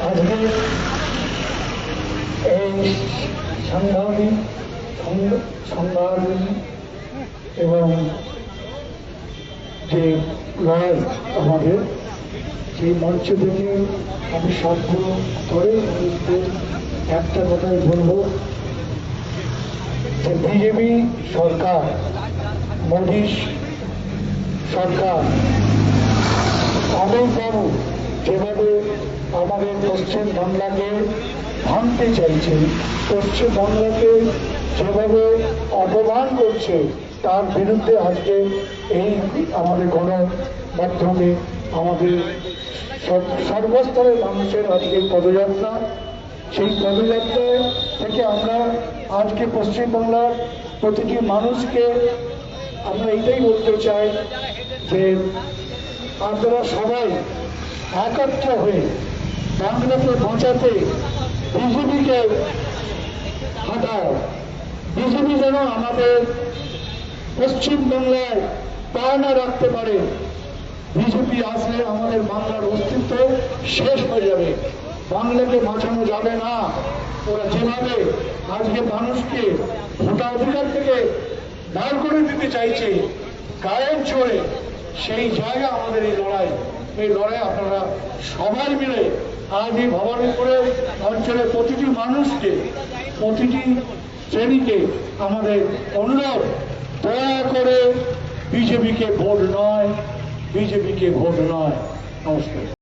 আজকে এই সাংবাদিক এবং যে লড়াই আমাদের সেই মঞ্চ থেকে আমি সর্ব করে একটা কথাই বলবো যে বিজেপি সরকার, মোদী সরকার অনেকবারও যেভাবে আমাদের পশ্চিমবাংলাকে ভাঙতে চাইছে, পশ্চিমবাংলাকে যেভাবে অপমান করছে, তার বিরুদ্ধে আজকে এই আমাদের গণমাধ্যমে আমাদের সর্বস্তরের মানুষের আজকে পদযাত্রা। সেই পদযাত্রায় থেকে আমরা আজকে পশ্চিমবাংলার প্রতিটি মানুষকে আমরা এটাই বলতে চাই যে আপনারা সবাই একত্র হয়ে বাংলাকে বাঁচাতে বিজেপিকে হাঁটায়। বিজেপি যেন আমাদের পশ্চিমবাংলায় পা না রাখতে পারে। বিজেপি আসলে আমাদের বাংলার অস্তিত্ব শেষ হয়ে যাবে, বাংলাকে বাঁচানো যাবে না। ওরা যেভাবে আজকে মানুষকে ভোটাধিকার থেকে বার করে দিতে চাইছে গায়ের জোরে, সেই জায়গা আমাদের এই লড়াই আপনারা সবাই মিলে আজ এই ভবানীপুরের অঞ্চলের প্রতিটি মানুষকে, প্রতিটি শ্রেণীকে আমাদের অনুরোধ, দয়া করে বিজেপিকে ভোট নয়, বিজেপিকে ভোট নয়। নমস্কার।